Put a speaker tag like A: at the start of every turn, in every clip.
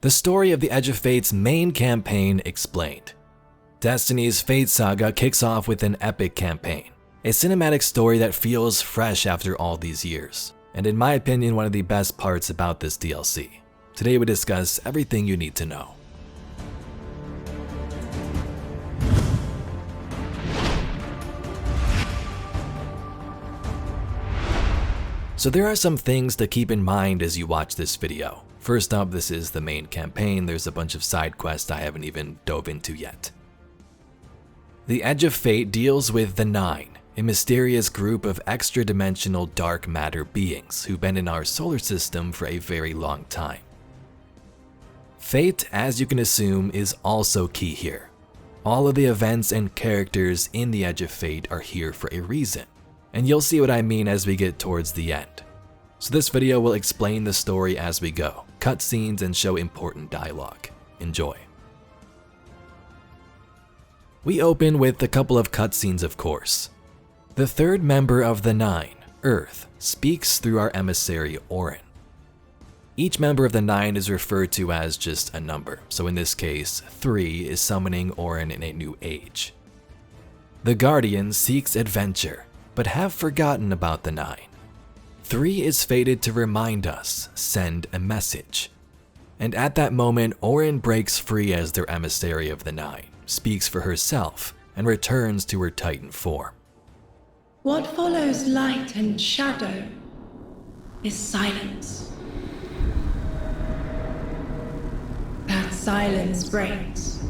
A: The story of the Edge of Fate's main campaign explained. Destiny's Fate saga kicks off with an epic campaign, a cinematic story that feels fresh after all these years, and in my opinion one of the best parts about this DLC. Today we discuss everything you need to know. So there are some things to keep in mind as you watch this video. First up, this is the main campaign. There's a bunch of side quests I haven't even dove into yet. The Edge of Fate deals with the Nine, a mysterious group of extra-dimensional dark matter beings who've been in our solar system for a very long time. Fate, as you can assume, is also key here. All of the events and characters in the Edge of Fate are here for a reason, and you'll see what I mean as we get towards the end. So this video will explain the story as we go, cut scenes and show important dialogue. Enjoy. We open with a couple of cutscenes, of course. The third member of the Nine, Earth, speaks through our emissary Orin. Each member of the Nine is referred to as just a number, so in this case, 3 is summoning Orin in a new age. The Guardian seeks adventure, but have forgotten about the Nine. 3 is fated to remind us, send a message. And at that moment, Orin breaks free as their emissary of the Nine, speaks for herself, and returns to her Titan form.
B: What follows light and shadow is silence. That silence breaks.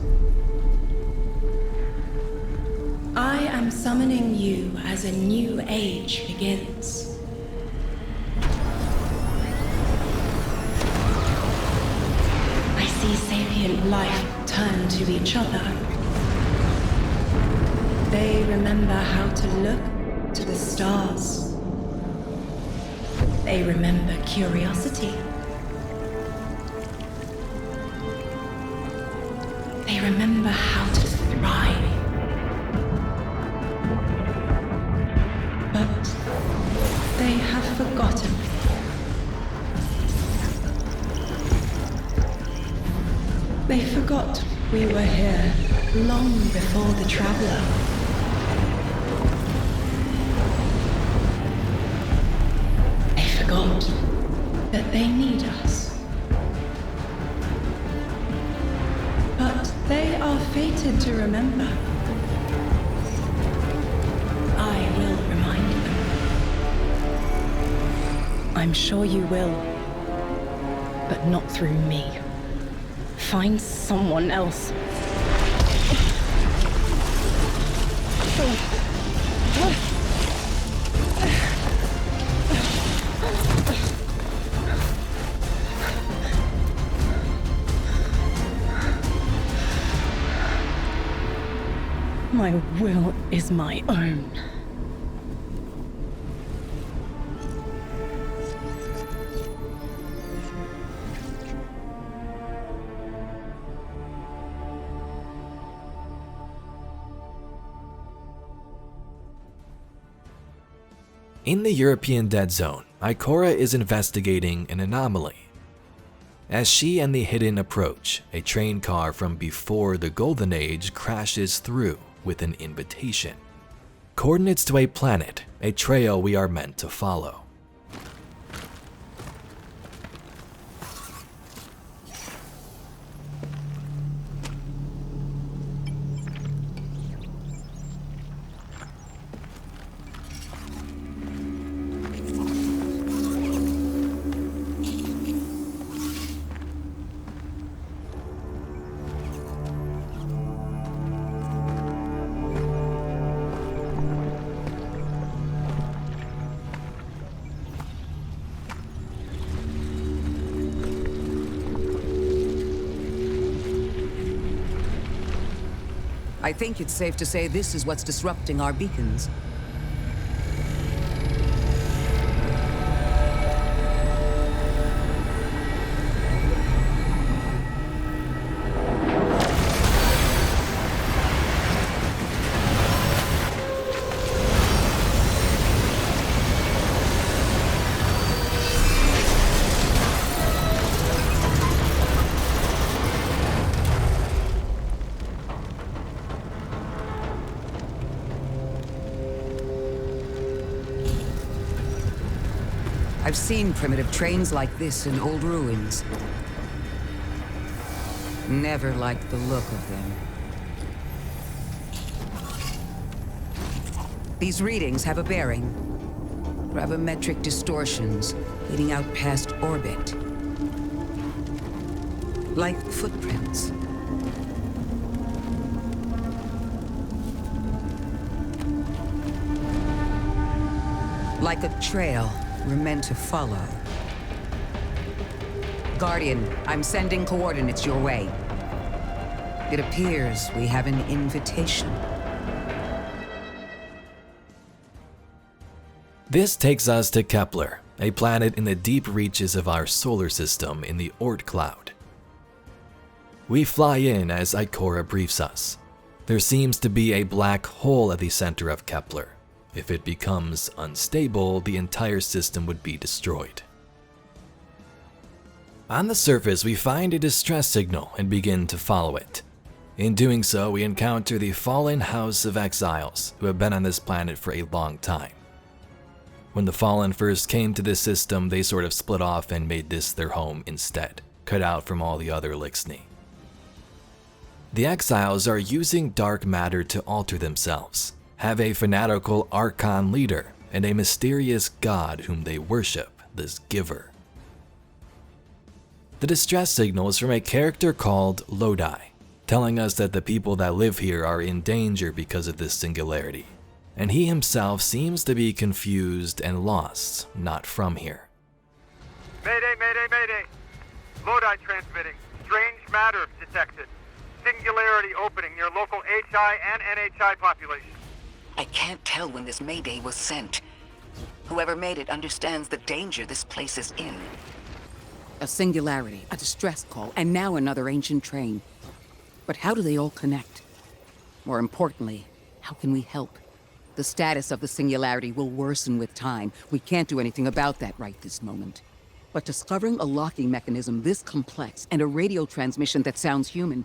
B: I am summoning you as a new age begins. I see sapient life turn to each other. They remember how to look to the stars. They remember curiosity. They remember how to thrive. But they have forgotten. They forgot we were here long before the Traveler. They forgot that they need us. But they are fated to remember. I will remind them. I'm sure you will, but not through me. Find someone else. My will is my own.
A: In the European Dead Zone, Ikora is investigating an anomaly. As she and the Hidden approach, a train car from before the Golden Age crashes through with an invitation. Coordinates to a planet, a trail we are meant to follow.
C: I think it's safe to say this is what's disrupting our beacons. I've seen primitive trains like this in old ruins. Never liked the look of them. These readings have a bearing. Gravimetric distortions leading out past orbit. Like footprints. Like a trail we're meant to follow. Guardian, I'm sending coordinates your way. It appears we have an invitation.
A: This takes us to Kepler, a planet in the deep reaches of our solar system in the Oort cloud. We fly in as Ikora briefs us. There seems to be a black hole at the center of Kepler. If it becomes unstable, the entire system would be destroyed. On the surface, we find a distress signal and begin to follow it. In doing so, we encounter the fallen house of Exiles, who have been on this planet for a long time. When the Fallen first came to this system, they sort of split off and made this their home instead, cut out from all the other Lixni. The Exiles are using dark matter to alter themselves, have a fanatical Archon leader, and a mysterious god whom they worship, this Giver. The distress signal is from a character called Lodi, telling us that the people that live here are in danger because of this singularity. And he himself seems to be confused and lost, not from here.
D: Mayday, mayday, mayday. Lodi transmitting. Strange matter detected. Singularity opening near local HI and NHI population.
E: I can't tell when this mayday was sent. Whoever made it understands the danger this place is in.
C: A singularity, a distress call, and now another ancient train. But how do they all connect? More importantly, how can we help? The status of the singularity will worsen with time. We can't do anything about that right this moment. But discovering a locking mechanism this complex and a radio transmission that sounds human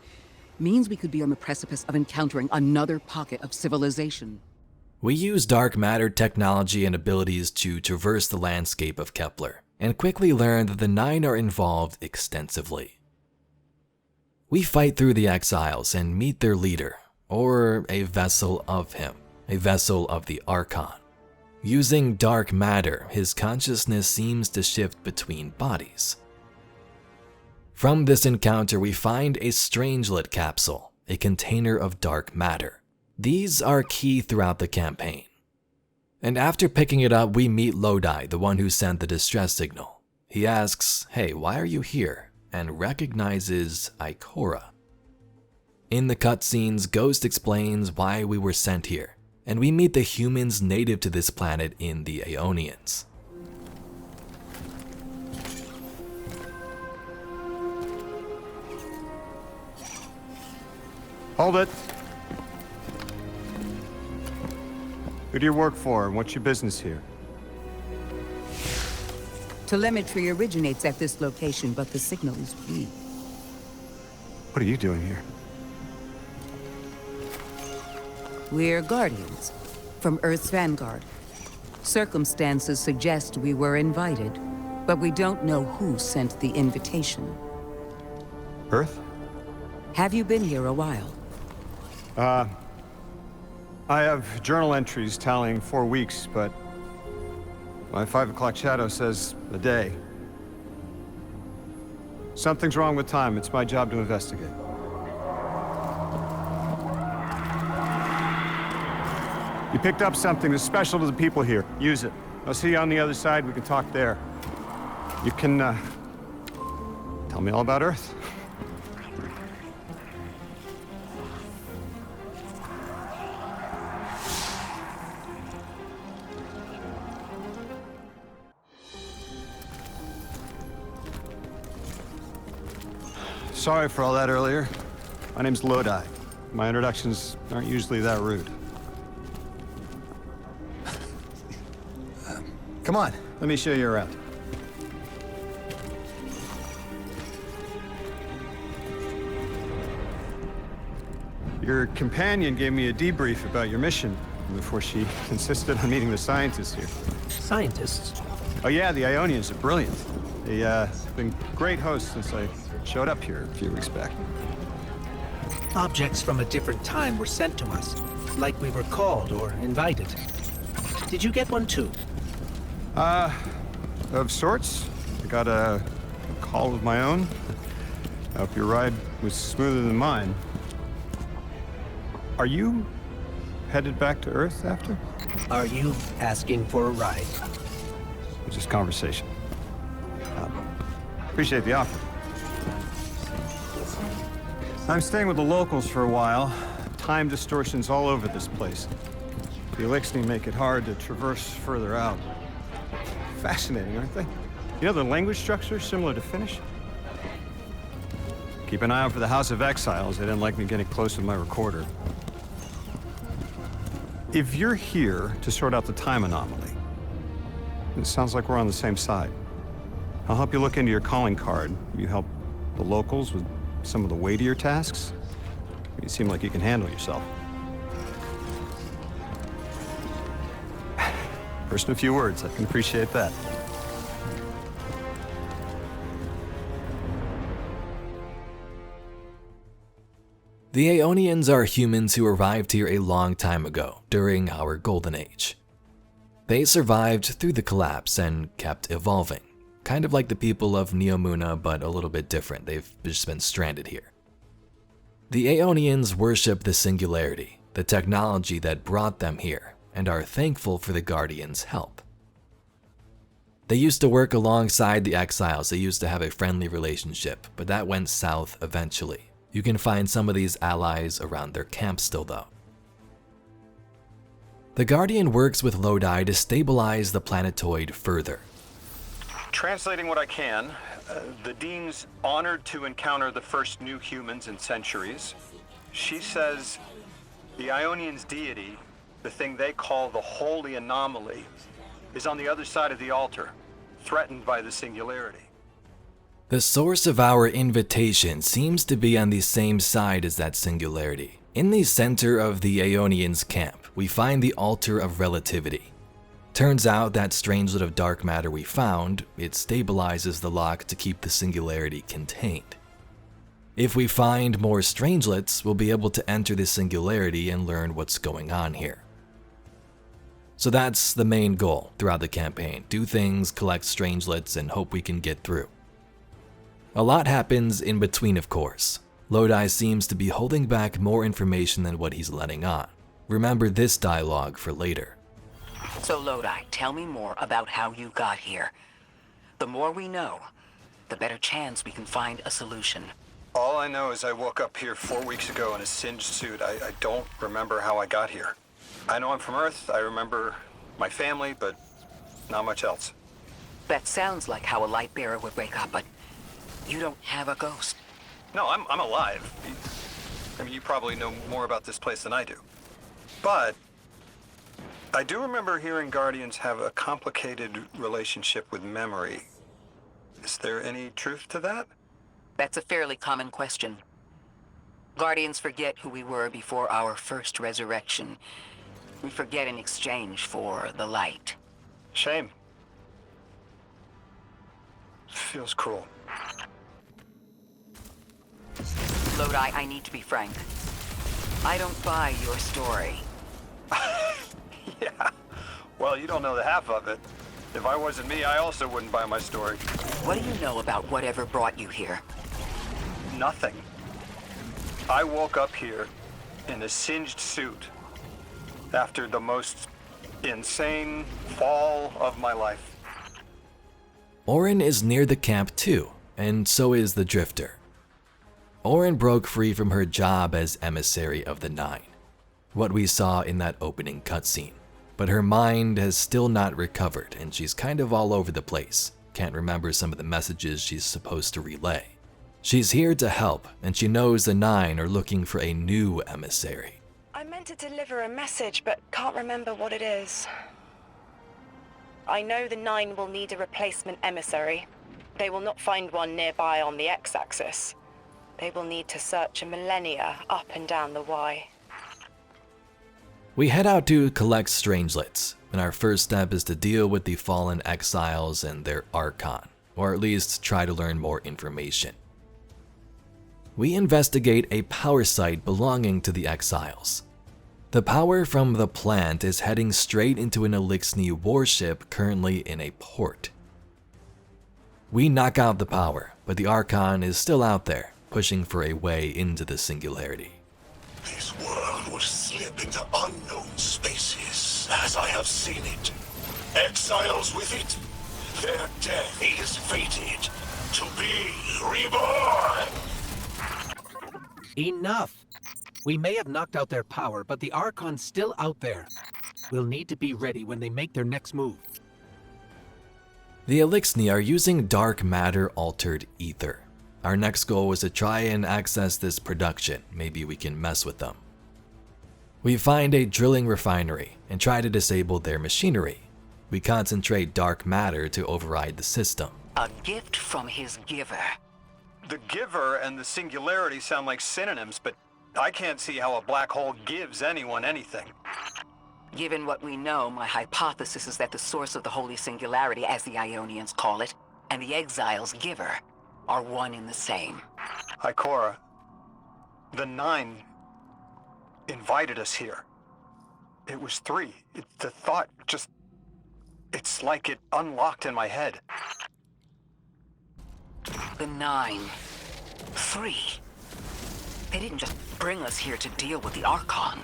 C: means we could be on the precipice of encountering another pocket of civilization.
A: We use dark matter technology and abilities to traverse the landscape of Kepler, and quickly learn that the Nine are involved extensively. We fight through the Exiles and meet their leader, or a vessel of him. A vessel of the Archon. Using dark matter, his consciousness seems to shift between bodies. From this encounter, we find a strangelet capsule, a container of dark matter. These are key throughout the campaign. And after picking it up, we meet Lodi, the one who sent the distress signal. He asks, "Hey, why are you here?" and recognizes Ikora. In the cutscenes, Ghost explains why we were sent here, and we meet the humans native to this planet in the Aeonians.
F: Hold it. Who do you work for, and what's your business here?
C: Telemetry originates at this location, but the signal is weak.
F: What are you doing here?
C: We're Guardians, from Earth's vanguard. Circumstances suggest we were invited, but we don't know who sent the invitation.
F: Earth?
C: Have you been here a while?
F: I have journal entries tallying 4 weeks, but my 5 o'clock shadow says a day. Something's wrong with time. It's my job to investigate. You picked up something that's special to the people here. Use it. I'll see you on the other side. We can talk there. You can, tell me all about Earth. Sorry for all that earlier. My name's Lodi. My introductions aren't usually that rude.
G: Come on, let me show you around.
F: Your companion gave me a debrief about your mission before she insisted on meeting the scientists here.
G: Scientists?
F: Oh yeah, the Ionians are brilliant. They've been great hosts since I showed up here a few weeks back.
H: Objects from a different time were sent to us, like we were called or invited. Did you get one too?
F: Of sorts. I got a call of my own. I hope your ride was smoother than mine. Are you headed back to Earth after?
H: Are you asking for a ride?
F: Just conversation. Appreciate the offer. I'm staying with the locals for a while. Time distortions all over this place. The Elixni make it hard to traverse further out. Fascinating, aren't they? You know, the language structure is similar to Finnish. Keep an eye out for the House of Exiles. They didn't like me getting close with my recorder. If you're here to sort out the time anomaly, it sounds like we're on the same side. I'll help you look into your calling card. You help the locals with some of the weightier tasks. You seem like you can handle yourself. First in a few words, I can appreciate that.
A: The Aeonians are humans who arrived here a long time ago, during our Golden Age. They survived through the collapse and kept evolving, kind of like the people of Neomuna, but a little bit different. They've just been stranded here. The Aeonians worship the singularity, the technology that brought them here, and are thankful for the Guardians' help. They used to work alongside the Exiles. They used to have a friendly relationship, but that went south eventually. You can find some of these allies around their camp still though. The Guardian works with Lodi to stabilize the planetoid further.
F: Translating what I can, the Dean's honored to encounter the first new humans in centuries. She says the Ionians' deity, the thing they call the holy anomaly, is on the other side of the altar, threatened by the singularity.
A: The source of our invitation seems to be on the same side as that singularity. In the center of the Aeonians' camp, we find the altar of relativity. Turns out that strangelet of dark matter we found, it stabilizes the lock to keep the singularity contained. If we find more strangelets, we'll be able to enter the singularity and learn what's going on here. So that's the main goal throughout the campaign. Do things, collect strangelets, and hope we can get through. A lot happens in between, of course. Lodi seems to be holding back more information than what he's letting on. Remember this dialogue for later.
E: So Lodi, tell me more about how you got here. The more we know, the better chance we can find a solution.
F: All I know is I woke up here 4 weeks ago in a singed suit. I don't remember how I got here. I know I'm from Earth, I remember my family, but not much else.
E: That sounds like how a light bearer would wake up, but you don't have a ghost.
F: No, I'm alive. I mean, you probably know more about this place than I do. But I do remember hearing Guardians have a complicated relationship with memory. Is there any truth to that?
E: That's a fairly common question. Guardians forget who we were before our first resurrection. We forget in exchange for the light.
F: Shame. Feels cruel.
E: Lodi, I need to be frank. I don't buy your story.
F: Yeah. Well, you don't know the half of it. If I wasn't me, I also wouldn't buy my story.
E: What do you know about whatever brought you here?
F: Nothing. I woke up here in a singed suit after the most insane fall of my life.
A: Orin is near the camp too, and so is the Drifter. Orin broke free from her job as emissary of the Nine, what we saw in that opening cutscene. But her mind has still not recovered and she's kind of all over the place. Can't remember some of the messages she's supposed to relay. She's here to help, and she knows the Nine are looking for a new emissary.
I: I meant to deliver a message, but can't remember what it is. I know the Nine will need a replacement emissary. They will not find one nearby on the X-axis. They will need to search a millennia up and down the Y.
A: We head out to collect strangelets, and our first step is to deal with the fallen Exiles and their Archon, or at least try to learn more information. We investigate a power site belonging to the Exiles. The power from the plant is heading straight into an Elixni warship currently in a port. We knock out the power, but the Archon is still out there, pushing for a way into the singularity.
J: This world will slip into unknown spaces, as I have seen it. Exiles with it. Their death is fated to be reborn!
H: Enough! We may have knocked out their power, but the Archon's still out there. We'll need to be ready when they make their next move.
A: The Elixni are using dark matter altered ether. Our next goal is to try and access this production. Maybe we can mess with them. We find a drilling refinery and try to disable their machinery. We concentrate dark matter to override the system.
E: A gift from his giver.
F: The giver and the singularity sound like synonyms, but I can't see how a black hole gives anyone anything.
E: Given what we know, my hypothesis is that the source of the Holy Singularity, as the Ionians call it, and the Exiles' giver are one and the same.
F: Ikora, the 9 invited us here. It was 3. The thought just... it's like it unlocked in my head.
E: The 9. 3. They didn't just bring us here to deal with the Archon.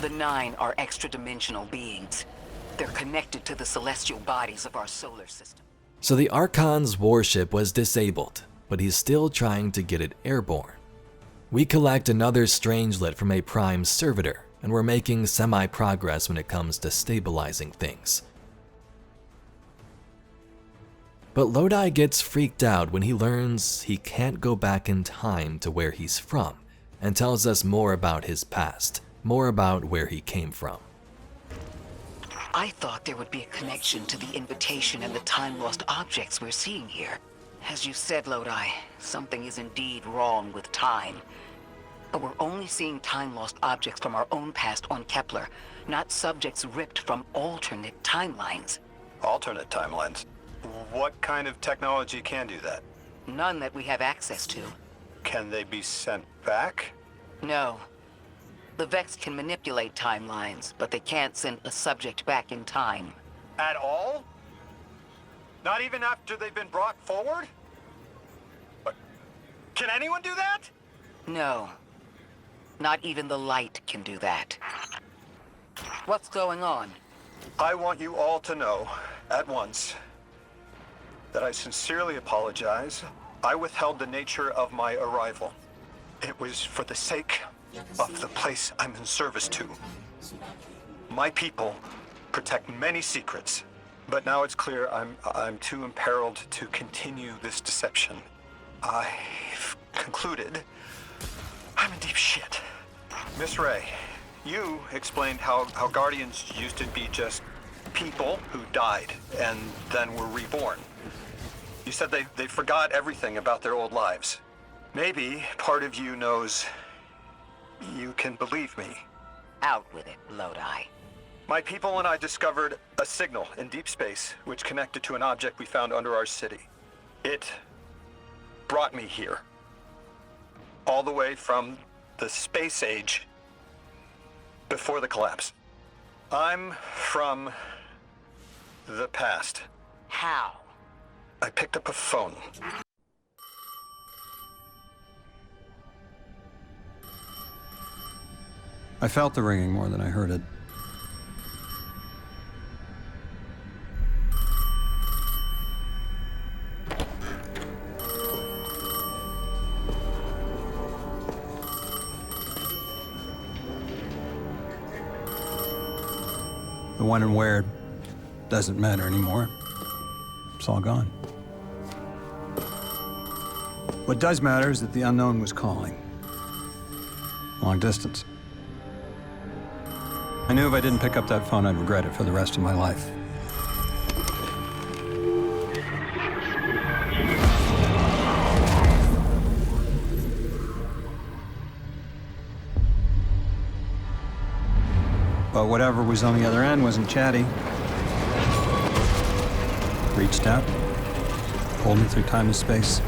E: The 9 are extra-dimensional beings. They're connected to the celestial bodies of our solar system.
A: So the Archon's warship was disabled, but he's still trying to get it airborne. We collect another strangelet from a prime servitor, and we're making semi-progress when it comes to stabilizing things. But Lodi gets freaked out when he learns he can't go back in time to where he's from, and tells us more about his past, more about where he came from.
E: I thought there would be a connection to the invitation and the time-lost objects we're seeing here. As you said, Lodi, something is indeed wrong with time. But we're only seeing time-lost objects from our own past on Kepler, not subjects ripped from alternate timelines.
F: Alternate timelines? What kind of technology can do that?
E: None that we have access to.
F: Can they be sent back?
E: No. The Vex can manipulate timelines, but they can't send a subject back in time.
F: At all? Not even after they've been brought forward? But can anyone do that?
E: No. Not even the light can do that. What's going on?
F: I want you all to know, at once, that I sincerely apologize. I withheld the nature of my arrival. It was for the sake of the place I'm in service to. My people protect many secrets, but now it's clear I'm too imperiled to continue this deception. I've concluded I'm in deep shit. Miss Ray, you explained how Guardians used to be just people who died and then were reborn. You said they forgot everything about their old lives. Maybe part of you knows you can believe me.
E: Out with it, Lodi.
F: My people and I discovered a signal in deep space which connected to an object we found under our city. It brought me here. All the way from the space age before the collapse. I'm from the past.
E: How?
F: I picked up a phone.
G: I felt the ringing more than I heard it. The when and where doesn't matter anymore. It's all gone. What does matter is that the unknown was calling. Long distance. I knew if I didn't pick up that phone, I'd regret it for the rest of my life. But whatever was on the other end wasn't chatty. Reached out, pulled me through time and space.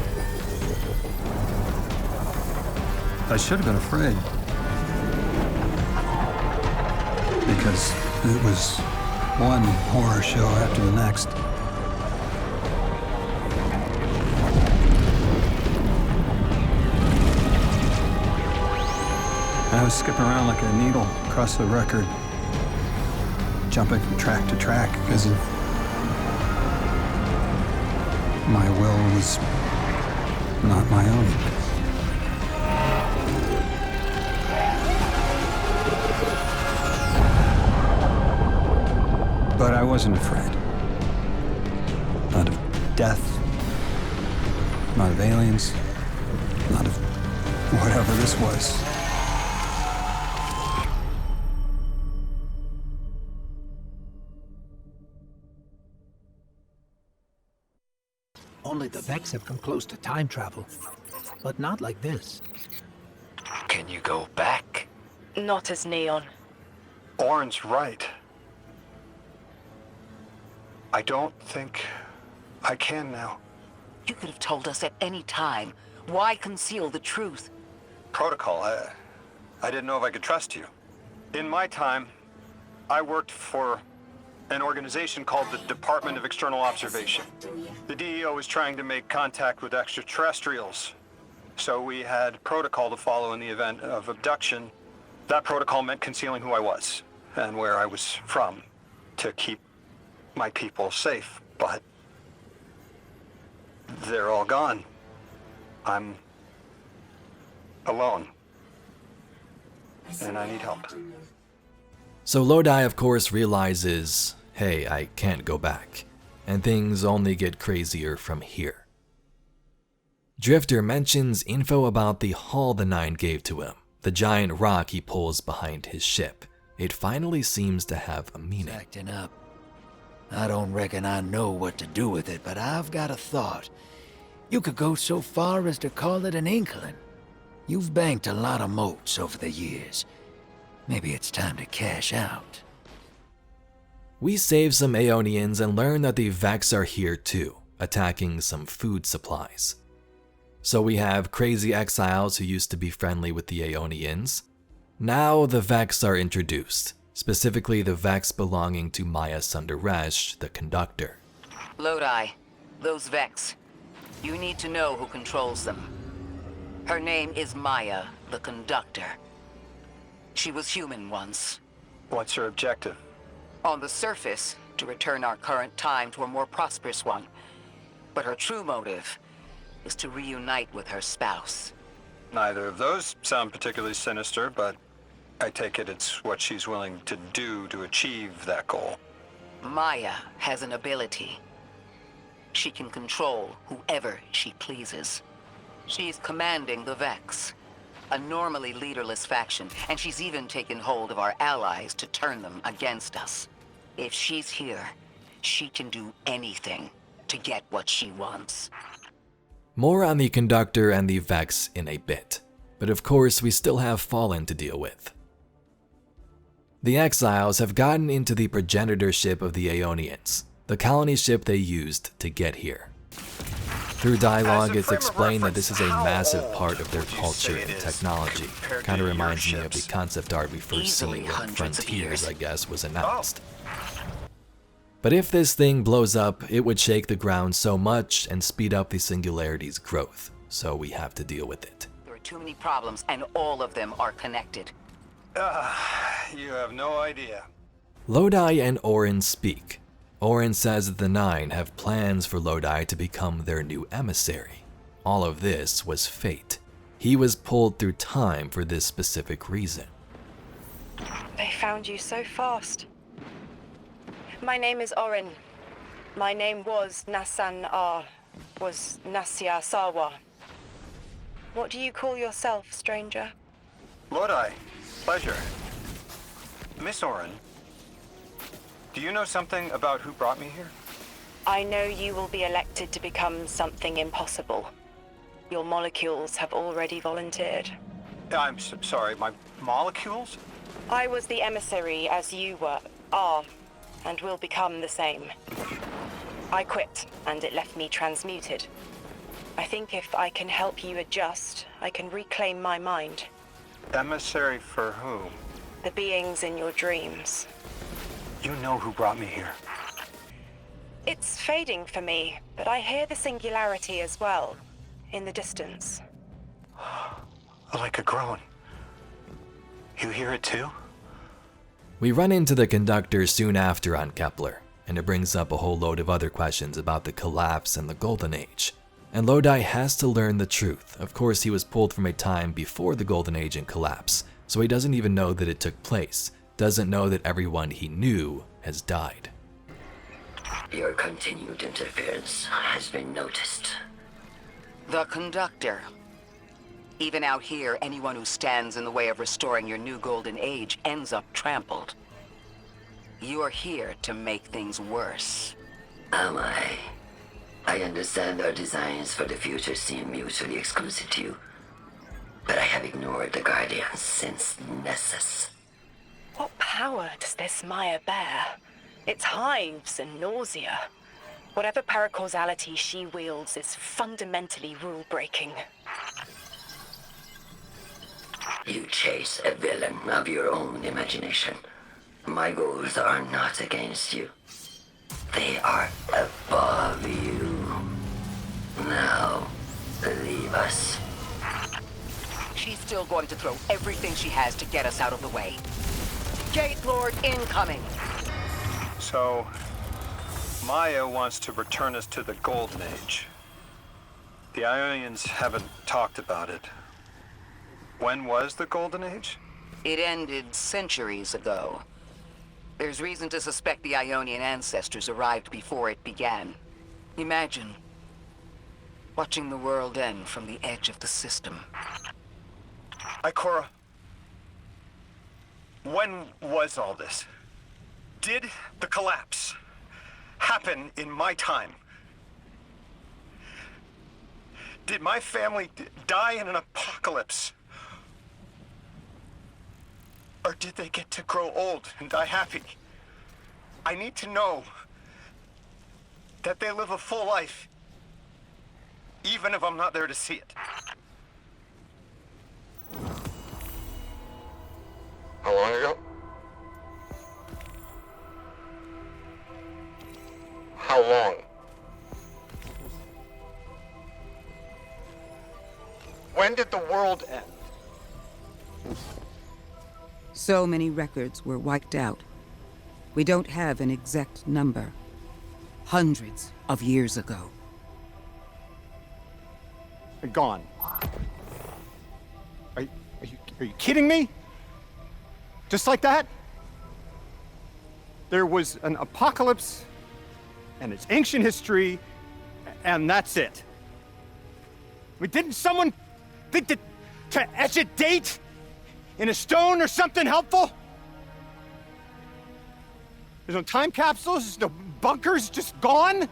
G: I should have been afraid. Because it was one horror show after the next. I was skipping around like a needle across the record, jumping from track to track because of my will was not my own. But I wasn't afraid. Not of death, not of aliens, not of whatever this was.
H: Only the Vex have come close to time travel, but not like this.
E: Can you go back?
I: Not as Neon.
F: Orin's right. I don't think I can now.
E: You could have told us at any time. Why conceal the truth?
F: Protocol, I didn't know if I could trust you. In my time, I worked for an organization called the Department of External Observation. The DEO was trying to make contact with extraterrestrials, so we had protocol to follow in the event of abduction. That protocol meant concealing who I was and where I was from to keep my people safe, but they're all gone. I'm alone, and I need help.
A: So Lodi, of course, realizes, hey, I can't go back, and things only get crazier from here. Drifter mentions info about the haul the Nine gave to him, the giant rock he pulls behind his ship. It finally seems to have a meaning.
K: Acting up. I don't reckon I know what to do with it, but I've got a thought. You could go so far as to call it an inkling. You've banked a lot of motes over the years. Maybe it's time to cash out.
A: We save some Aeonians and learn that the Vex are here too, attacking some food supplies. So we have crazy Exiles who used to be friendly with the Aeonians. Now the Vex are introduced, specifically the Vex belonging to Maya Sundaresh, the conductor.
E: Lodi, those Vex. You need to know who controls them. Her name is Maya, the conductor. She was human once.
F: What's her objective?
E: On the surface, to return our current time to a more prosperous one. But her true motive is to reunite with her spouse.
F: Neither of those sound particularly sinister, but I take it it's what she's willing to do to achieve that goal.
E: Maya has an ability. She can control whoever she pleases. She's commanding the Vex, a normally leaderless faction, and she's even taken hold of our allies to turn them against us. If she's here, she can do anything to get what she wants.
A: More on the conductor and the Vex in a bit, but of course we still have Fallen to deal with. The Exiles have gotten into the progenitor ship of the Aeonians, the colony ship they used to get here. Through dialogue, it's explained that this is a massive part of their culture and technology. Kind of reminds me of the concept art we first seen when Frontiers, I guess, was announced. But if this thing blows up, it would shake the ground so much and speed up the Singularity's growth, so we have to deal with it.
E: There are too many problems, and all of them are connected.
F: You have no idea.
A: Lodi and Orin speak. Orin says that the Nine have plans for Lodi to become their new emissary. All of this was fate. He was pulled through time for this specific reason.
I: They found you so fast. My name is Orin. My name was was Nasia Sawa. What do you call yourself, stranger?
F: Lodi, pleasure. Miss Orin, do you know something about who brought me here?
I: I know you will be elected to become something impossible. Your molecules have already volunteered.
F: I'm sorry, my molecules?
I: I was the emissary as you are, and will become the same. I quit, and it left me transmuted. I think if I can help you adjust, I can reclaim my mind.
F: Emissary for whom?
I: The beings in your dreams.
F: You know who brought me here.
I: It's fading for me, but I hear the singularity as well, in the distance.
F: Like a groan. You hear it too?
A: We run into the conductor soon after on Kepler, and it brings up a whole load of other questions about the collapse and the Golden Age. And Lodi has to learn the truth. Of course, he was pulled from a time before the Golden Age and collapse, so he doesn't even know that it took place, doesn't know that everyone he knew has died.
L: Your continued interference has been noticed.
E: The conductor. Even out here, anyone who stands in the way of restoring your new golden age ends up trampled. You're here to make things worse.
L: Am I? I understand our designs for the future seem mutually exclusive to you, but I have ignored the Guardians since Nessus.
I: What power does this Maya bear? It's hives and nausea. Whatever paracausality she wields is fundamentally rule-breaking.
L: You chase a villain of your own imagination. My goals are not against you. They are above you. Now, leave us.
E: She's still going to throw everything she has to get us out of the way. Gate Lord incoming!
F: So, Maya wants to return us to the Golden Age. The Ionians haven't talked about it. When was the Golden Age?
E: It ended centuries ago. There's reason to suspect the Ionian ancestors arrived before it began. Imagine watching the world end from the edge of the system.
F: Ikora, when was all this? Did the collapse happen in my time? Did my family die in an apocalypse? Or did they get to grow old and die happy? I need to know that they live a full life, even if I'm not there to see it.
J: How long ago? How long? When did the world end?
C: So many records were wiped out. We don't have an exact number. Hundreds of years ago.
D: They're gone. Are you kidding me? Just like that? There was an apocalypse, and it's ancient history, and that's it. I mean, didn't someone think that to etch a date in a stone or something helpful? There's no time capsules, there's no bunkers, just gone?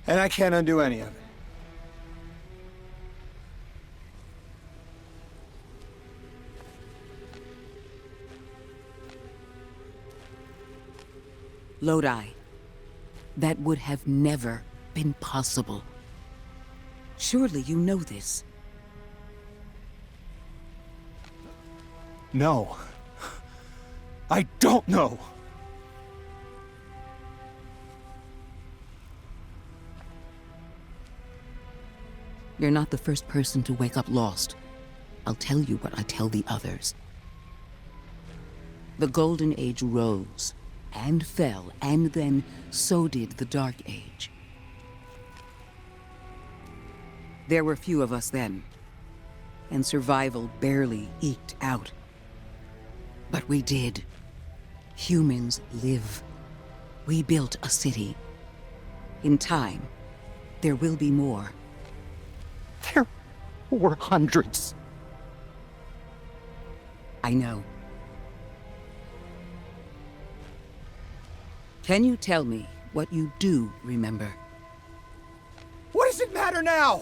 G: And I can't undo any of it.
C: Lodi, that would have never been possible. Surely you know this.
D: No. I don't know.
C: You're not the first person to wake up lost. I'll tell you what I tell the others. The Golden Age rose and fell, and then so did the Dark Age. There were few of us then, and survival barely eked out. But we did. Humans live. We built a city. In time, there will be more.
D: There were hundreds.
C: I know. Can you tell me what you do remember.
D: What does it matter now?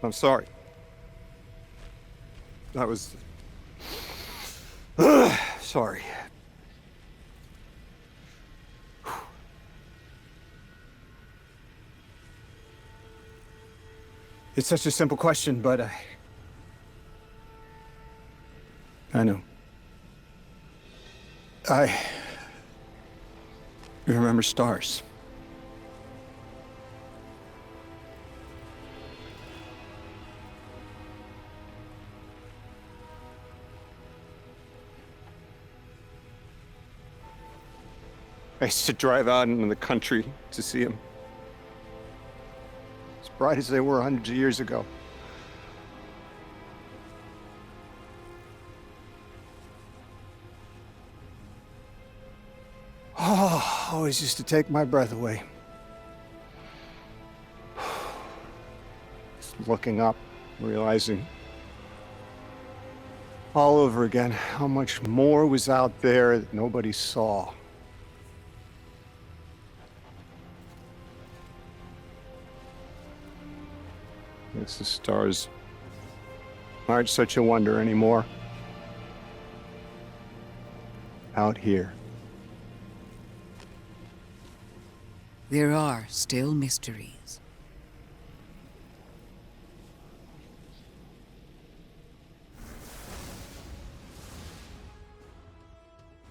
D: I'm sorry. I was... sorry. It's such a simple question, but I know. I remember stars. I used to drive out into the country to see them. As bright as they were hundreds of years ago. Oh, always used to take my breath away. Just looking up, realizing all over again how much more was out there that nobody saw. I guess the stars aren't such a wonder anymore. Out here.
C: There are still mysteries.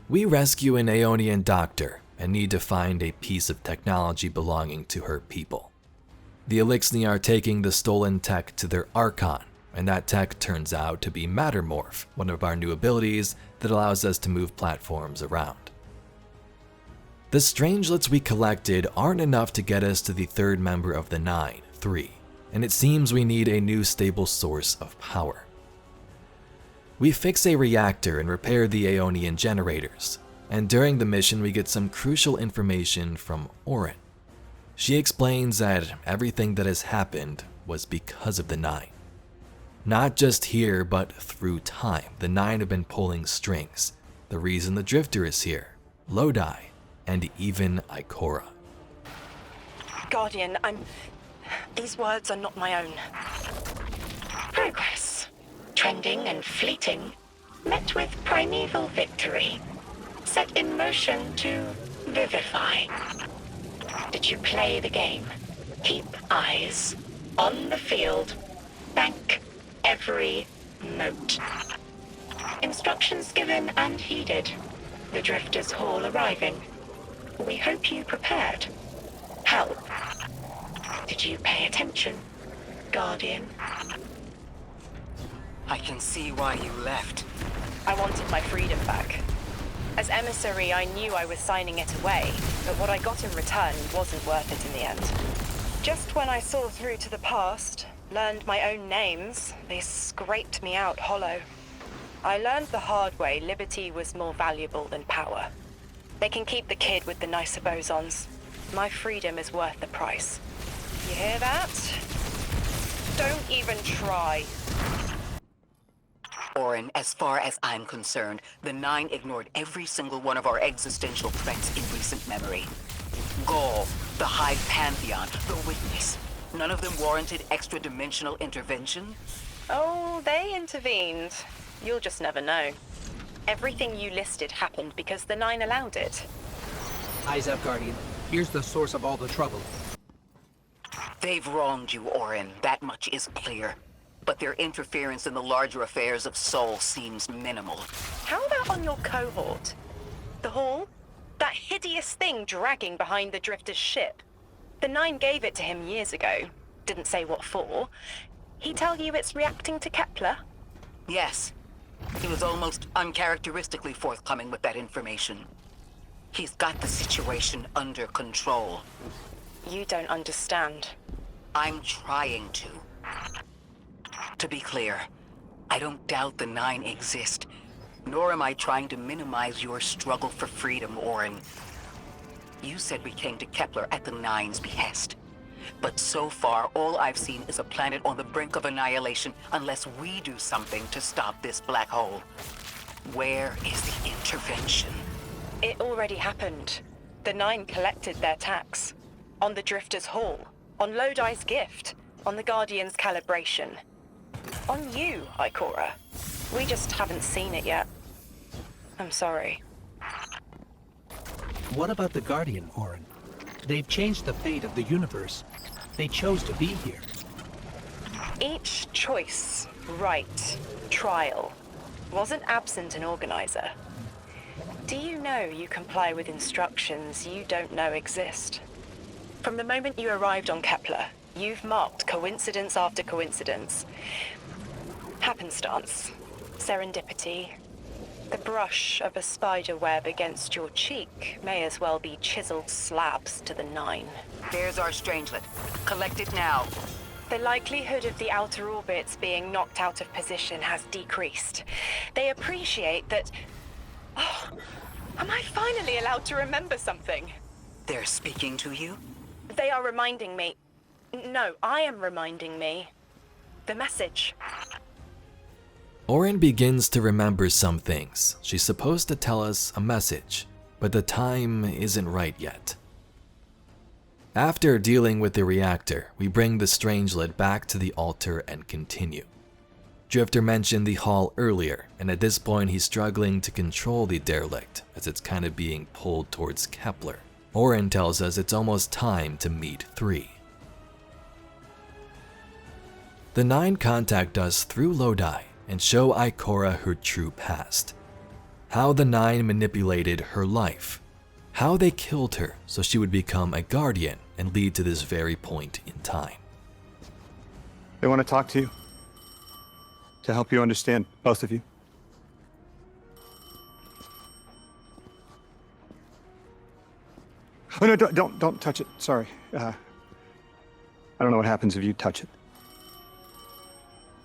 A: We rescue an Aeonian doctor and need to find a piece of technology belonging to her people. The Elixni are taking the stolen tech to their Archon, and that tech turns out to be Mattermorph, one of our new abilities that allows us to move platforms around. The strangelets we collected aren't enough to get us to the third member of the Nine, 3, and it seems we need a new stable source of power. We fix a reactor and repair the Aeonian generators, and during the mission we get some crucial information from Orin. She explains that everything that has happened was because of the Nine. Not just here, but through time, the Nine have been pulling strings. The reason the Drifter is here, Lodi, and even Ikora.
I: Guardian, these words are not my own.
L: Progress. Trending and fleeting. Met with primeval victory. Set in motion to vivify. Did you play the game? Keep eyes on the field. Bank every note. Instructions given and heeded. The Drifter's Hall arriving. We hope you prepared. Help. Did you pay attention, Guardian?
E: I can see why you left.
I: I wanted my freedom back. As emissary, I knew I was signing it away, but what I got in return wasn't worth it in the end. Just when I saw through to the past, learned my own names, they scraped me out hollow. I learned the hard way liberty was more valuable than power. They can keep the kid with the nicer bosons. My freedom is worth the price. You hear that? Don't even try.
E: Orin, as far as I'm concerned, the Nine ignored every single one of our existential threats in recent memory. Gaul, the Hive Pantheon, the Witness. None of them warranted extra-dimensional intervention?
I: Oh, they intervened. You'll just never know. Everything you listed happened because the Nine allowed it.
H: Eyes up, Guardian. Here's the source of all the trouble.
E: They've wronged you, Orin. That much is clear. But their interference in the larger affairs of Sol seems minimal.
I: How about on your cohort? The Hall? That hideous thing dragging behind the Drifter's ship. The Nine gave it to him years ago. Didn't say what for. He tell you it's reacting to Kepler?
E: Yes. He was almost uncharacteristically forthcoming with that information. He's got the situation under control.
I: You don't understand.
E: I'm trying to. To be clear, I don't doubt the Nine exist, nor am I trying to minimize your struggle for freedom, Orin. You said we came to Kepler at the Nine's behest. But so far, all I've seen is a planet on the brink of annihilation unless we do something to stop this black hole. Where is the intervention?
I: It already happened. The Nine collected their tax. On the Drifter's Hall. On Lodi's gift. On the Guardian's calibration. On you, Ikora. We just haven't seen it yet. I'm sorry.
H: What about the Guardian, Orin? They've changed the fate of the universe. They chose to be here.
I: Each choice, right, trial, wasn't absent an organizer. Do you know you comply with instructions you don't know exist? From the moment you arrived on Kepler, you've marked coincidence after coincidence. Happenstance, serendipity. The brush of a spider web against your cheek may as well be chiseled slabs to the Nine.
E: There's our strangelet. Collect it now.
I: The likelihood of the outer orbits being knocked out of position has decreased. They appreciate that... Oh, am I finally allowed to remember something?
E: They're speaking to you?
I: They are reminding me... No, I am reminding me. The message.
A: Orin begins to remember some things. She's supposed to tell us a message, but the time isn't right yet. After dealing with the reactor, we bring the strangelet back to the altar and continue. Drifter mentioned the hall earlier, and at this point he's struggling to control the derelict as it's kind of being pulled towards Kepler. Orin tells us it's almost time to meet 3. The Nine contact us through Lodi and show Ikora her true past. How the Nine manipulated her life. How they killed her so she would become a guardian and lead to this very point in time.
D: They want to talk to you. To help you understand, both of you. Oh no, don't touch it. Sorry. I don't know what happens if you touch it.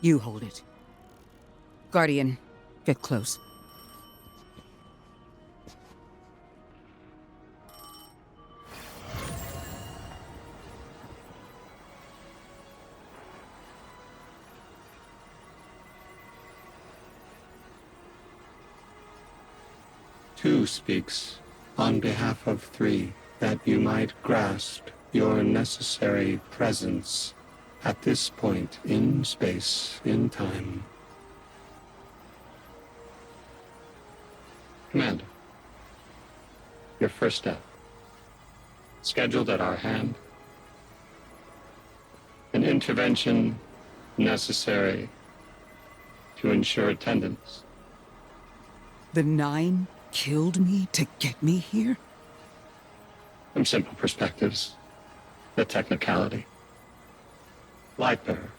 C: You hold it. Guardian, get close.
M: Two speaks on behalf of 3, that you might grasp your necessary presence at this point in space, in time. Commander, your first step, scheduled at our hand. An intervention necessary to ensure attendance.
C: The Nine killed me to get me here?
M: From simple perspectives, the technicality. Lightbearer,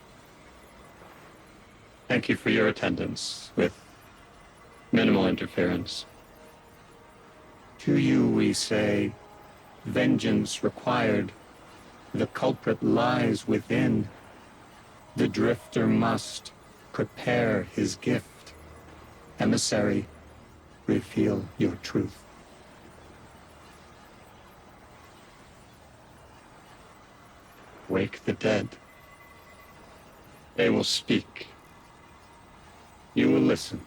M: thank you for your attendance with minimal interference. To you we say, vengeance required. The culprit lies within. The drifter must prepare his gift. Emissary, reveal your truth. Wake the dead. They will speak. You will listen.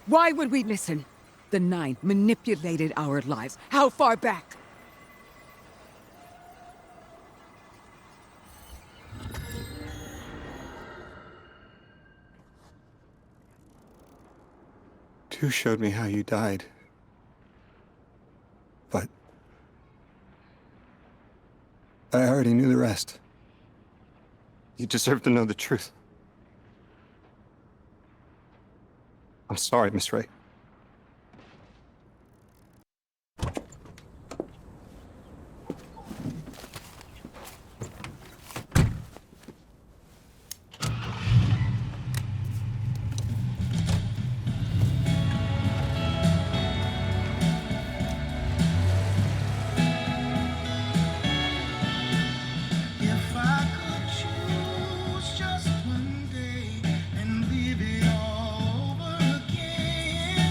C: Why would we listen? The Nine manipulated our lives. How far back?
D: Tu showed me how you died. But I already knew the rest. You deserve to know the truth. I'm sorry, Miss Ray.
N: Just one day and leave it all over again.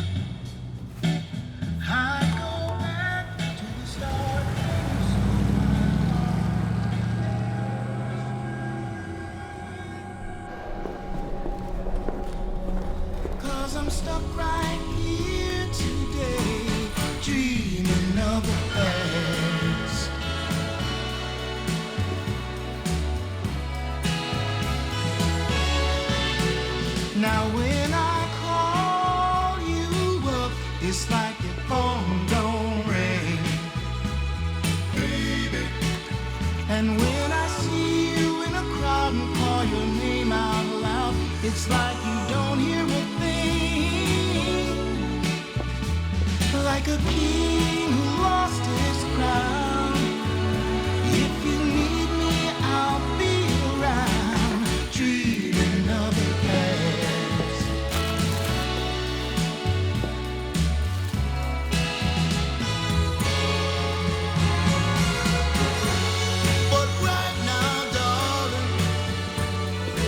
N: I'm stuck right here today, dreaming of the past. Now when I call you up, it's like your phone don't ring, baby. And when I see you in a crowd and call your name out loud, it's like you don't hear a thing. Like a king who lost his crown. If you need me, I'll be around, dreaming of the past. But right now, darling,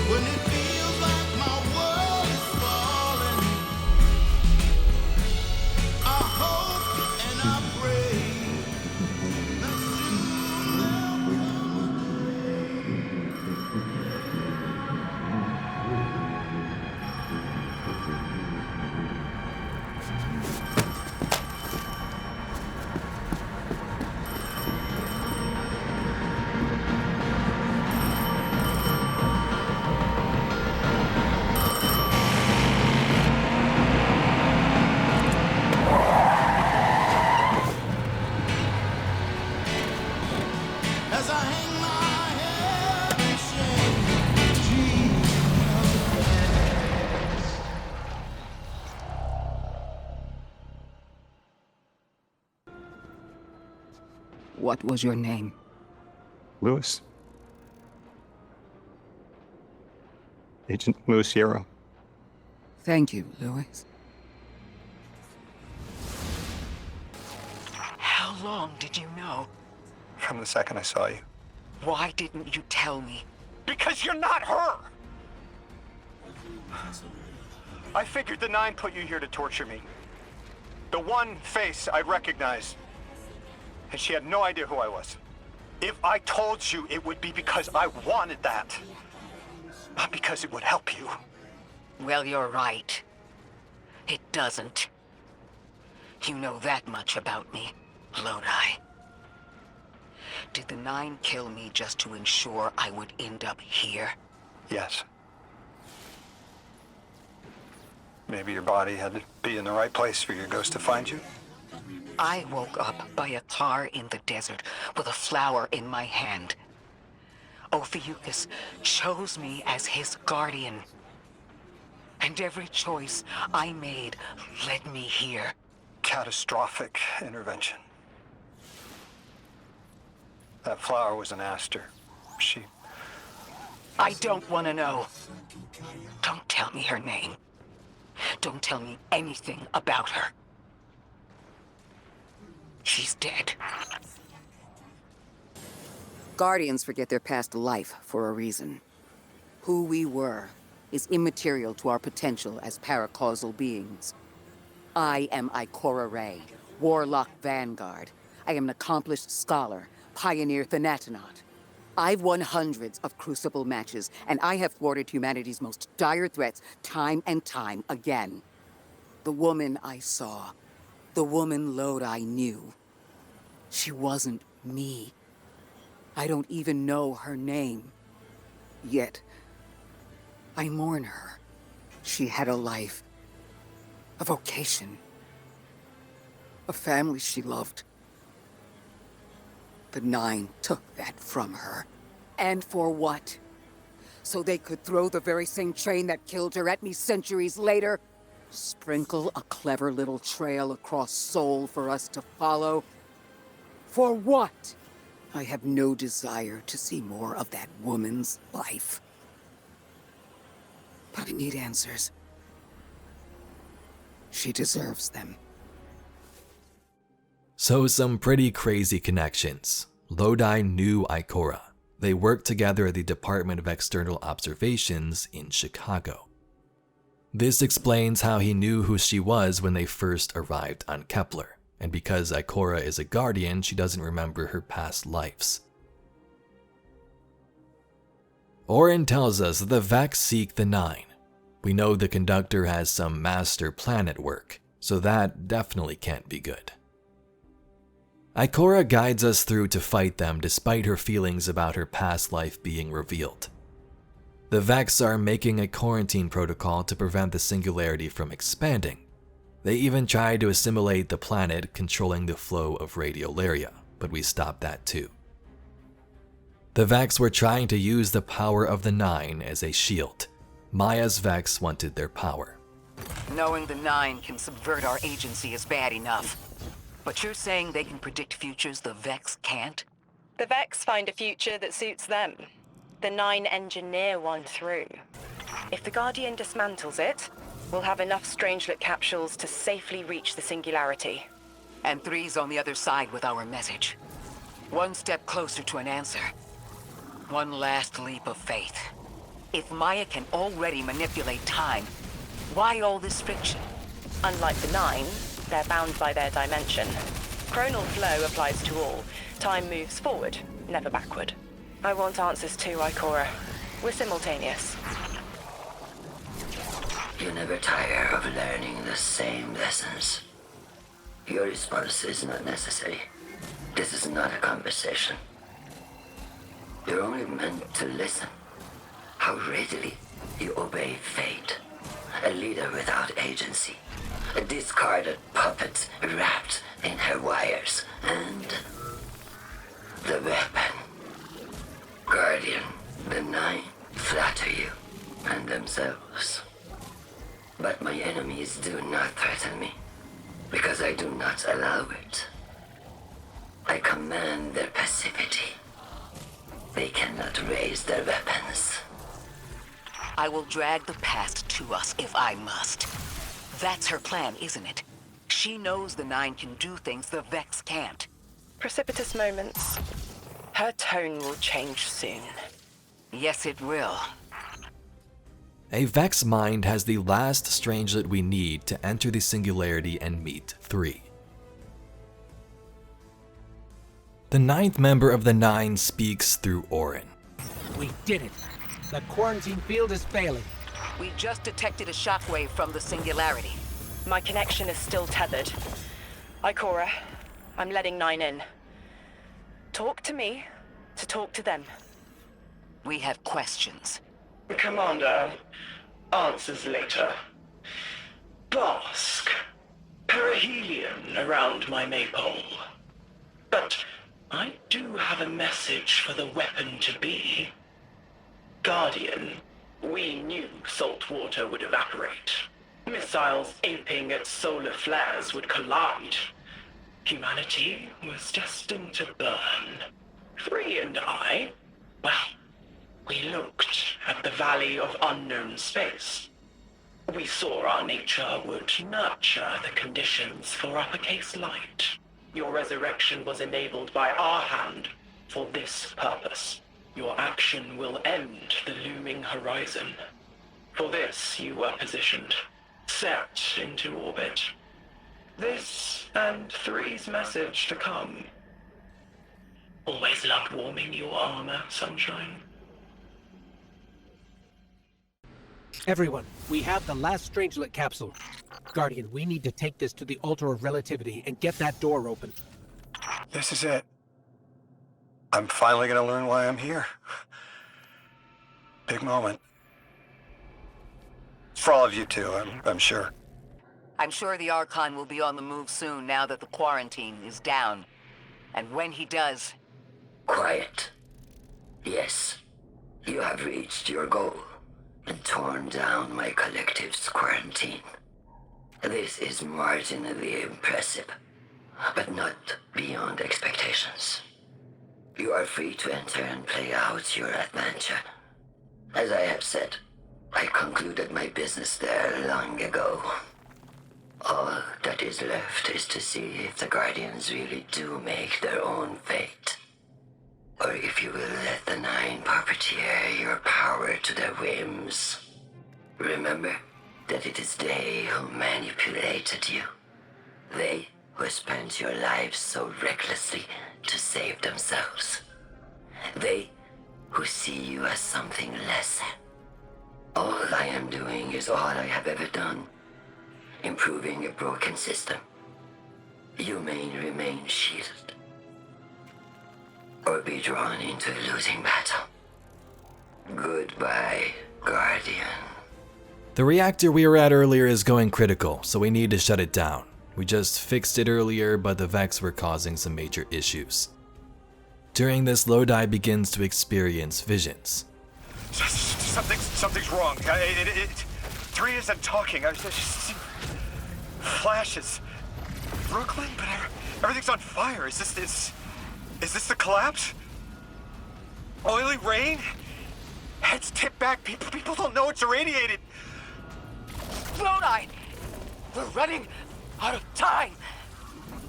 N: when it feels like my world is falling, I hope and I pray that soon there'll come a as I hang my head in shame, dreaming of the past.
C: What was your name?
D: Lewis. Agent Lewis Yarrow.
C: Thank you, Lewis.
E: How long did you know?
F: From the second I saw you.
E: Why didn't you tell me?
F: Because you're not her! I figured the Nine put you here to torture me. The one face I recognized. And she had no idea who I was. If I told you, it would be because I wanted that. Not because it would help you.
E: Well, you're right. It doesn't. You know that much about me, Lodi. Did the Nine kill me just to ensure I would end up here?
F: Yes. Maybe your body had to be in the right place for your ghost to find you.
E: I woke up by a car in the desert with a flower in my hand. Ophiuchus chose me as his guardian. And every choice I made led me here.
F: Catastrophic intervention. That flower was an aster.
E: I don't want to know. Don't tell me her name. Don't tell me anything about her. She's dead.
C: Guardians forget their past life for a reason. Who we were is immaterial to our potential as paracausal beings. I am Ikora Ray, Warlock Vanguard. I am an accomplished scholar, pioneer Thanatonaut. I've won hundreds of Crucible matches, and I have thwarted humanity's most dire threats time and time again. The woman I saw, the woman Lodi knew, she wasn't me. I don't even know her name. Yet, I mourn her. She had a life, a vocation, a family she loved. The Nine took that from her. And for what? So they could throw the very same train that killed her at me centuries later? Sprinkle a clever little trail across Sol for us to follow? For what? I have no desire to see more of that woman's life. But I need answers. She deserves them.
A: So some pretty crazy connections. Lodi knew Ikora. They worked together at the Department of External Observations in Chicago. This explains how he knew who she was when they first arrived on Kepler, and because Ikora is a guardian, she doesn't remember her past lives. Orin tells us that the Vex seek the Nine, We know the conductor has some master plan at work, so that definitely can't be good. Ikora guides us through to fight them despite her feelings about her past life being revealed. The Vex are making a quarantine protocol to prevent the singularity from expanding. They even tried to assimilate the planet, controlling the flow of radiolaria, but we stopped that too. The Vex were trying to use the power of the Nine as a shield. Maya's Vex wanted their power.
E: Knowing the Nine can subvert our agency is bad enough. But you're saying they can predict futures the Vex can't?
I: The Vex find a future that suits them. The Nine engineer one through. If the Guardian dismantles it, we'll have enough Strangelet capsules to safely reach the singularity.
E: And Three's on the other side with our message. One step closer to an answer. One last leap of faith. If Maya can already manipulate time, why all this friction?
I: Unlike the Nine, they're bound by their dimension. Chronal flow applies to all. Time moves forward, never backward. I want answers too, Ikora. We're simultaneous.
L: You never tire of learning the same lessons. Your response is not necessary. This is not a conversation. You're only meant to listen. How readily you obey fate. A leader without agency. A discarded puppet wrapped in her wires. And the weapon. Guardian, the Nine flatter you and themselves. But my enemies do not threaten me, because I do not allow it. I command their passivity. They cannot raise their weapons.
E: I will drag the past to us if I must. That's her plan, isn't it? She knows the Nine can do things the Vex can't.
I: Precipitous moments. Her tone will change soon.
E: Yes, it will.
A: A Vex mind has the last Strangelet we need to enter the singularity and meet Three. The ninth member of the Nine speaks through Orin.
H: We did it. The quarantine field is failing.
E: We just detected a shockwave from the singularity.
I: My connection is still tethered. Ikora, I'm letting Nine in. Talk to me to talk to them.
E: We have questions.
O: Commander, answers later. Bask. Perihelion around my maypole. But I do have a message for the weapon-to-be. Guardian, we knew salt water would evaporate. Missiles aping at solar flares would collide. Humanity was destined to burn. Three and I, well, we looked at the Valley of Unknown Space. We saw our nature would nurture the conditions for uppercase light. Your resurrection was enabled by our hand for this purpose. Your action will end the looming horizon. For this you were positioned, set into orbit. This and Three's message to come. Always loved warming your armor, Sunshine.
H: Everyone, we have the last Strangelet capsule. Guardian, we need to take this to the altar of relativity and get that door open.
F: This is it. I'm finally gonna learn why I'm here. Big moment. For all of you too, I'm sure.
E: I'm sure the Archon will be on the move soon now that the quarantine is down. And when he does...
L: Quiet. Yes, you have reached your goal and torn down my collective's quarantine. This is marginally impressive, but not beyond expectations. You are free to enter and play out your adventure. As I have said, I concluded my business there long ago. All that is left is to see if the Guardians really do make their own fate. Or if you will let the Nine puppeteer your power to their whims. Remember that it is they who manipulated you. They who spent your lives so recklessly to save themselves. They who see you as something lesser. All I am doing is all I have ever done. Improving a broken system. You may remain shielded. Or be drawn into a losing battle. Goodbye, Guardian.
A: The reactor we were at earlier is going critical, so we need to shut it down. We just fixed it earlier, but the Vex were causing some major issues. During this, Lodi begins to experience visions.
F: Something's wrong. 3 isn't talking. I just see flashes. Brooklyn, but everything's on fire. Is this the collapse? Oily rain? Heads tipped back. People don't know it's irradiated.
E: Lodi! We're running out of time.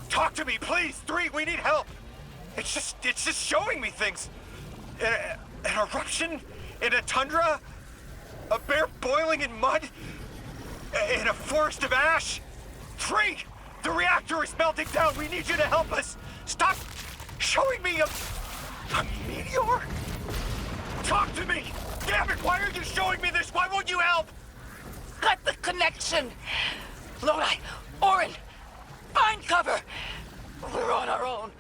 F: Talk to me, please. 3, we need help. It's just showing me things. An eruption in a tundra, a bear boiling in mud, in a forest of ash. 3, the reactor is melting down. We need you to help us. Stop showing me a meteor. Talk to me. Damn it! Why are you showing me this? Why won't you help?
E: Cut the connection. Lodi, Orin, find cover. We're on our own.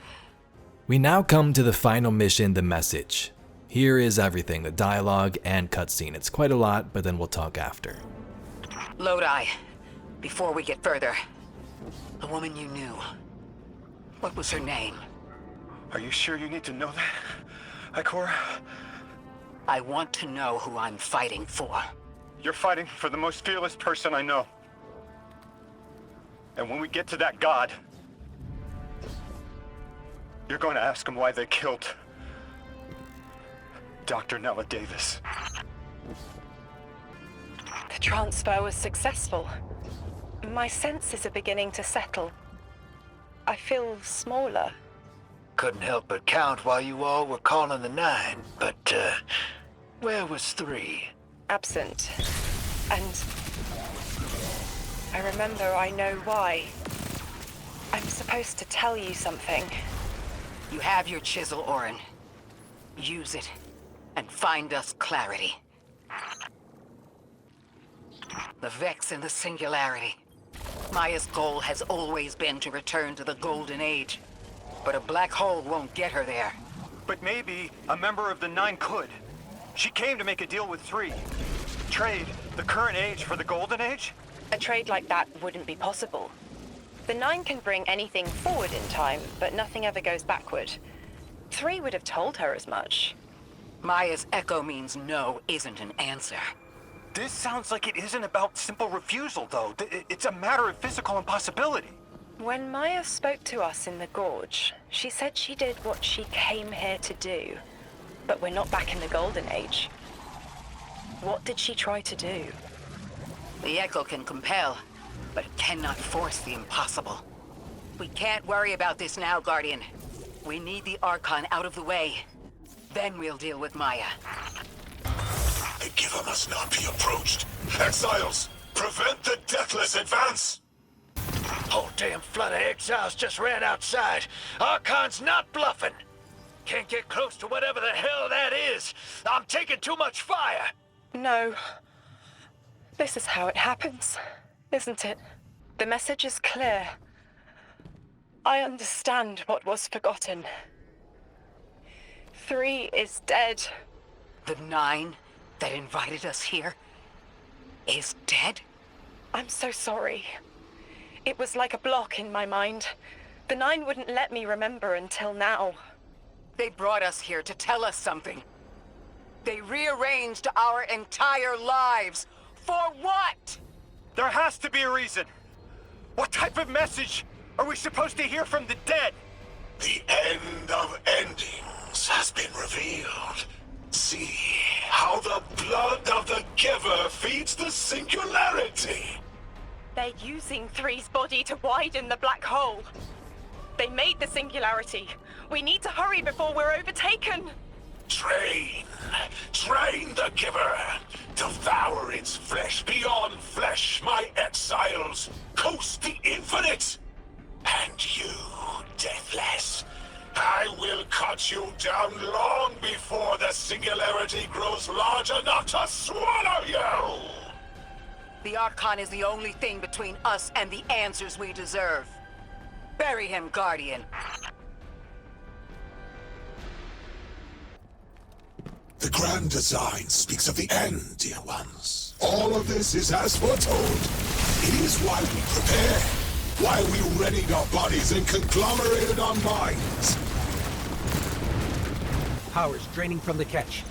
A: We now come to the final mission, the message. Here is everything, the dialogue and cutscene. It's quite a lot, but then we'll talk after.
E: Lodi, before we get further, the woman you knew, what was her name?
F: Are you sure you need to know that, Ikora?
E: I want to know who I'm fighting for.
F: You're fighting for the most fearless person I know. And when we get to that god, you're going to ask him why they killed Dr. Nella Davis.
I: The transfer was successful. My senses are beginning to settle. I feel smaller.
K: Couldn't help but count while you all were calling the 9, but, where was 3?
I: Absent. And I remember I know why. I'm supposed to tell you something.
E: You have your chisel, Orin. Use it and find us clarity. The Vex and the Singularity. Maya's goal has always been to return to the Golden Age. But a black hole won't get her there.
F: But maybe a member of the 9 could. She came to make a deal with 3. Trade the current age for the Golden Age?
I: A trade like that wouldn't be possible. The 9 can bring anything forward in time, but nothing ever goes backward. 3 would have told her as much.
E: Maya's echo means no isn't an answer.
F: This sounds like it isn't about simple refusal, though. It's a matter of physical impossibility.
I: When Maya spoke to us in the gorge, she said she did what she came here to do. But we're not back in the Golden Age. What did she try to do?
E: The echo can compel, but it cannot force the impossible. We can't worry about this now, Guardian. We need the Archon out of the way. Then we'll deal with Maya.
J: The Giver must not be approached. Exiles, prevent the deathless advance!
K: Whole damn flood of exiles just ran outside. Archon's not bluffing. Can't get close to whatever the hell that is. I'm taking too much fire.
I: No. This is how it happens, isn't it? The message is clear. I understand what was forgotten. 3 is dead.
E: The 9 that invited us here is dead?
I: I'm so sorry. It was like a block in my mind. The 9 wouldn't let me remember until now.
E: They brought us here to tell us something. They rearranged our entire lives. For what?
F: There has to be a reason. What type of message are we supposed to hear from the dead?
J: The end of endings has been revealed. See how the blood of the Giver feeds the Singularity.
I: They're using 3's body to widen the black hole. They made the Singularity. We need to hurry before we're overtaken.
J: Train the Giver. Devour its flesh beyond flesh, my exiles. Coast the infinite. And you, Deathless, I will cut you down long before the Singularity grows large enough to swallow you.
E: The Archon is the only thing between us and the answers we deserve. Bury him, Guardian.
J: The grand design speaks of the end, dear ones. All of this is as foretold. It is why we prepare, why we readied our bodies and conglomerated our minds.
H: Power's draining from the catch.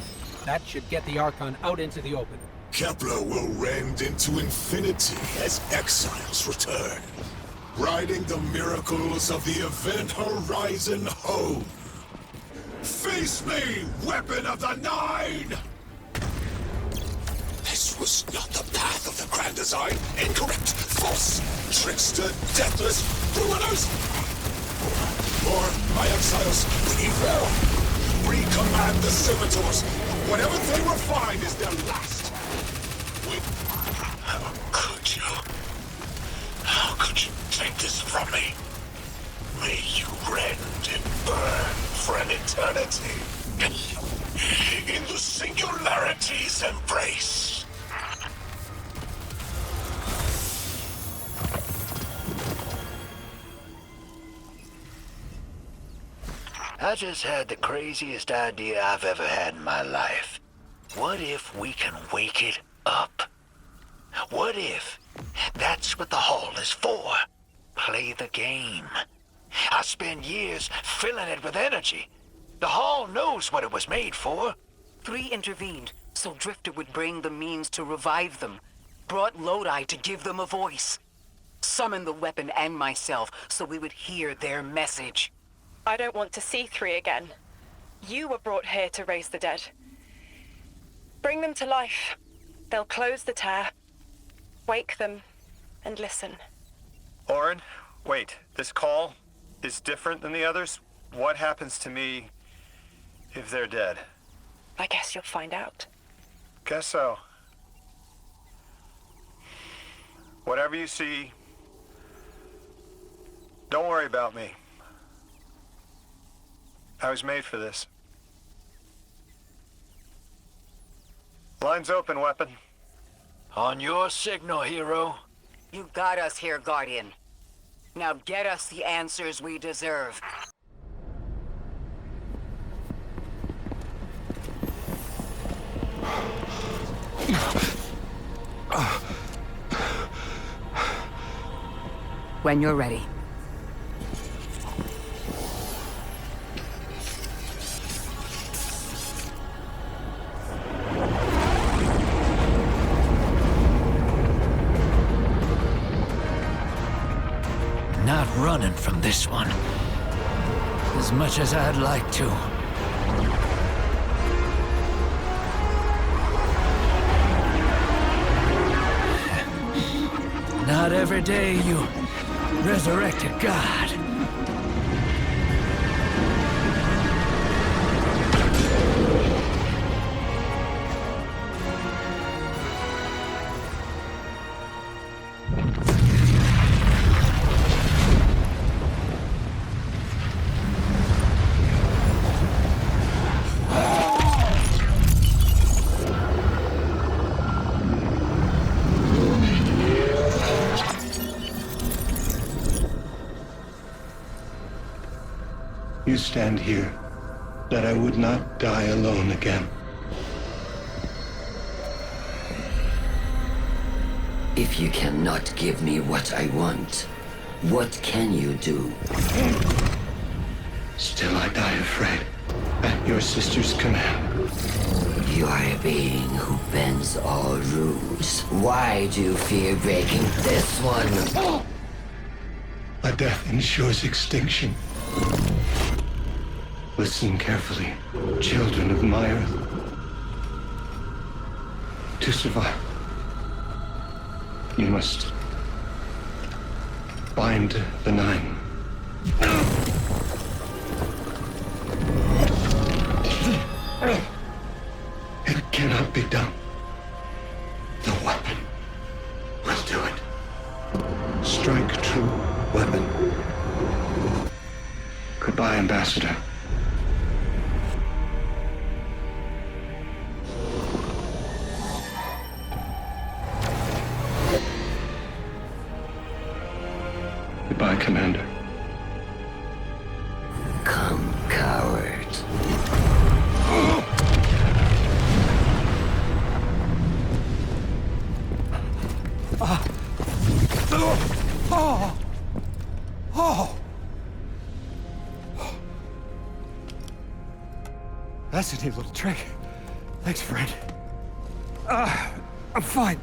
H: That should get the Archon out into the open.
J: Kepler will rend into infinity as Exiles return, riding the miracles of the event horizon home. Face me, weapon of the Nine! This was not the path of the grand design. Incorrect, false, trickster, deathless, ruiners! Or, my Exiles, when you fell, recommand the scimitars. Whatever they refine is their last. How could you? How could you take this from me? May you rend and burn for an eternity. In the singularity's embrace.
K: I just had the craziest idea I've ever had in my life. What if we can wake it up? What if that's what the hall is for? Play the game. I spent years filling it with energy. The hall knows what it was made for.
E: 3 intervened, so Drifter would bring the means to revive them. Brought Lodi to give them a voice. Summoned the weapon and myself, so we would hear their message.
I: I don't want to see 3 again. You were brought here to raise the dead. Bring them to life. They'll close the tear. Wake them and listen.
F: Orin, wait. This call is different than the others? What happens to me if they're dead?
I: I guess you'll find out.
F: Guess so. Whatever you see, don't worry about me. I was made for this. Line's open, weapon.
K: On your signal, hero.
E: You got us here, Guardian. Now get us the answers we deserve. When you're ready.
K: Not running from this one. As much as I'd like to. Not every day you resurrect a god.
M: You stand here, that I would not die alone again.
L: If you cannot give me what I want, what can you do?
M: Still I die afraid, at your sister's command.
L: You are a being who bends all rules. Why do you fear breaking this one?
M: A death ensures extinction. Listen carefully, children of my earth. To survive, you must bind the Nine. It cannot be done. The weapon will do it. Strike true, weapon. Goodbye, Ambassador. Goodbye, Commander.
K: Come, cowards.
D: That's a neat little trick. Thanks, friend. I'm fine.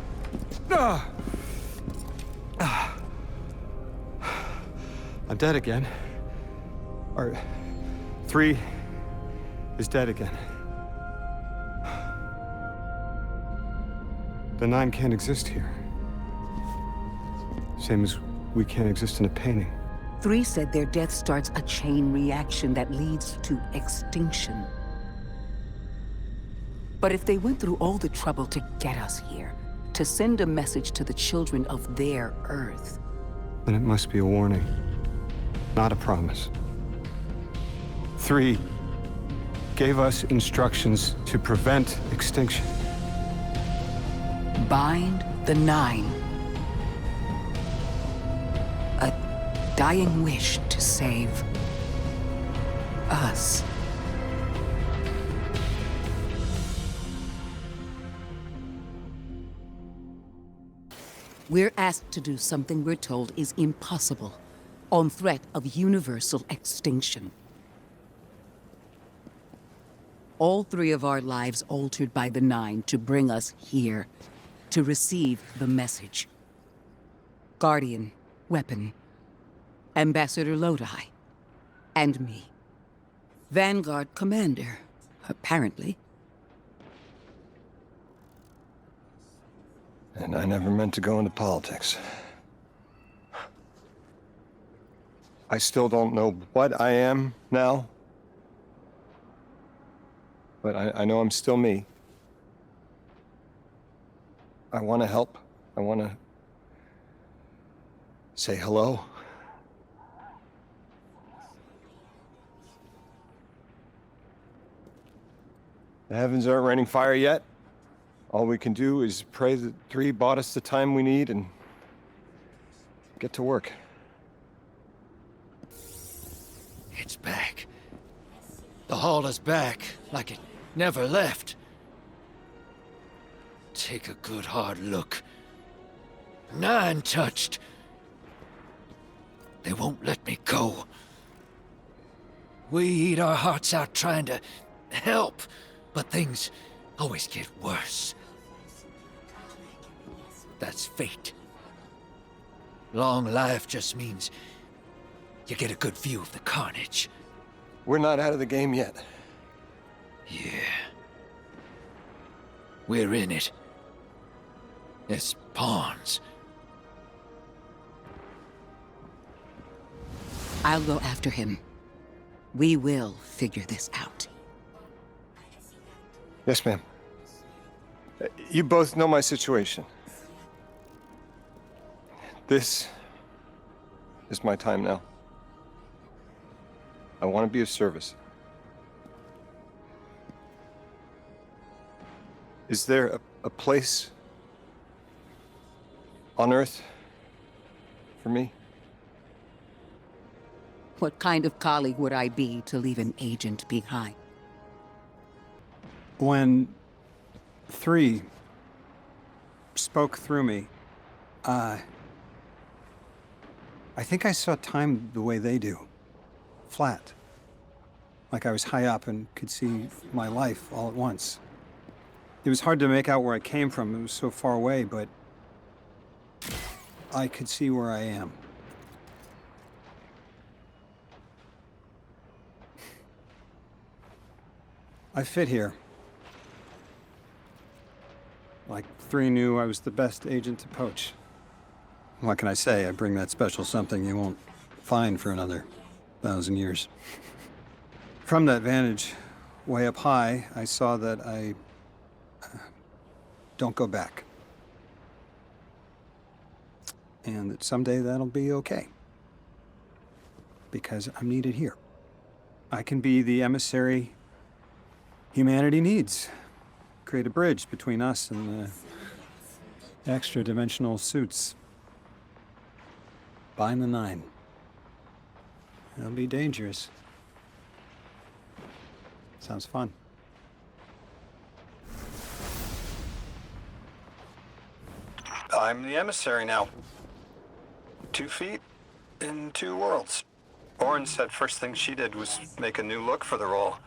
D: I'm dead again. Or 3 is dead again. The 9 can't exist here. Same as we can't exist in a painting.
C: 3 said their death starts a chain reaction that leads to extinction. But if they went through all the trouble to get us here, to send a message to the children of their Earth,
D: then it must be a warning, not a promise. 3 gave us instructions to prevent extinction.
C: bind the 9. A dying wish to save us. We're asked to do something we're told is impossible, on threat of universal extinction. All 3 of our lives altered by the 9 to bring us here, to receive the message. Guardian, Weapon, Ambassador Lodi, and me. Vanguard Commander, apparently.
G: And I never meant to go into politics. I still don't know what I am now. But I know I'm still me. I want to help. I want to say hello. The heavens aren't raining fire yet. All we can do is pray that 3 bought us the time we need and get to work.
K: It's back. The Hall is back, like it never left. Take a good hard look. 9 touched. They won't let me go. We eat our hearts out trying to help, but things always get worse. That's fate. Long life just means you get a good view of the carnage.
G: We're not out of the game yet.
K: Yeah. We're in it. As pawns.
C: I'll go after him. We will figure this out.
G: Yes, ma'am. You both know my situation. This is my time now. I want to be of service. Is there a place on Earth for me?
C: What kind of colleague would I be to leave an agent behind?
D: When 3 spoke through me, I think I saw time the way they do. Flat. Like I was high up and could see my life all at once. It was hard to make out where I came from. It was so far away, but I could see where I am. I fit here. Like 3 knew I was the best agent to poach. What can I say? I bring that special something you won't find for another 1,000 years. From that vantage, way up high, I saw that I don't go back. And that someday that'll be okay. Because I'm needed here. I can be the emissary humanity needs. Create a bridge between us and the extra-dimensional suits. Bind the 9.
G: It'll be dangerous. Sounds fun.
F: I'm the emissary now. 2 feet in 2 worlds. Orin said first thing she did was make a new look for the role.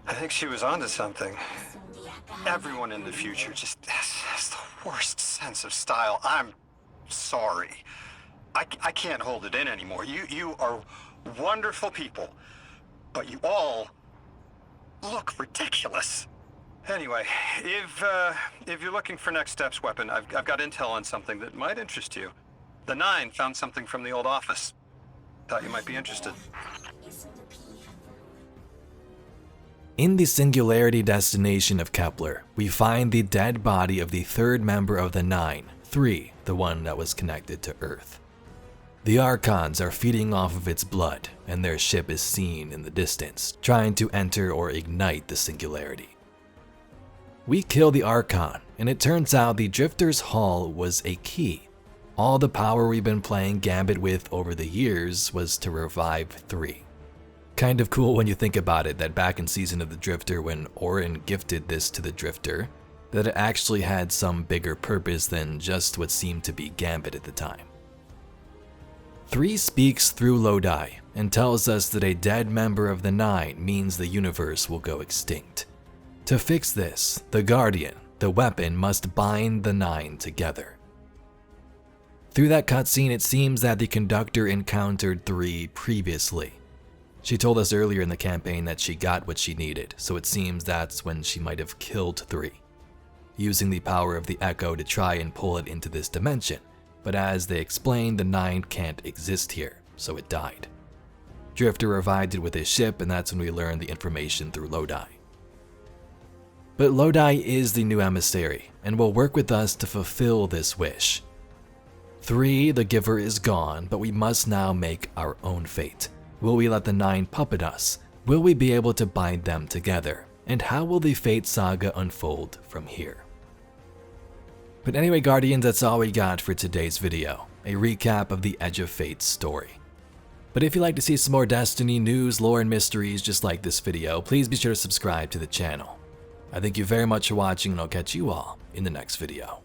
F: I think she was onto something. Everyone in the future just has the worst sense of style. I'm sorry. I can't hold it in anymore. You are wonderful people, but you all look ridiculous. Anyway, if you're looking for next steps, Weapon, I've got intel on something that might interest you. The 9 found something from the old office. Thought you might be interested.
A: In the singularity destination of Kepler, we find the dead body of the 3rd member of the 9, 3, the one that was connected to Earth. The Archons are feeding off of its blood, and their ship is seen in the distance, trying to enter or ignite the singularity. We kill the Archon, and it turns out the Drifter's Hall was a key. All the power we've been playing Gambit with over the years was to revive 3. Kind of cool when you think about it that back in Season of the Drifter when Orin gifted this to the Drifter, that it actually had some bigger purpose than just what seemed to be Gambit at the time. 3 speaks through Lodi and tells us that a dead member of the 9 means the universe will go extinct. To fix this, the Guardian, the weapon, must bind the 9 together. Through that cutscene, it seems that the conductor encountered 3 previously. She told us earlier in the campaign that she got what she needed, so it seems that's when she might have killed 3, using the power of the Echo to try and pull it into this dimension. But as they explained, the 9 can't exist here, so it died. Drifter revived it with his ship, and that's when we learned the information through Lodi. But Lodi is the new emissary, and will work with us to fulfill this wish. 3, the giver, is gone, but we must now make our own fate. Will we let the 9 puppet us? Will we be able to bind them together? And how will the Fate saga unfold from here? But anyway, Guardians, that's all we got for today's video, a recap of the Edge of Fate story. But if you'd like to see some more Destiny news, lore, and mysteries just like this video, please be sure to subscribe to the channel. I thank you very much for watching, and I'll catch you all in the next video.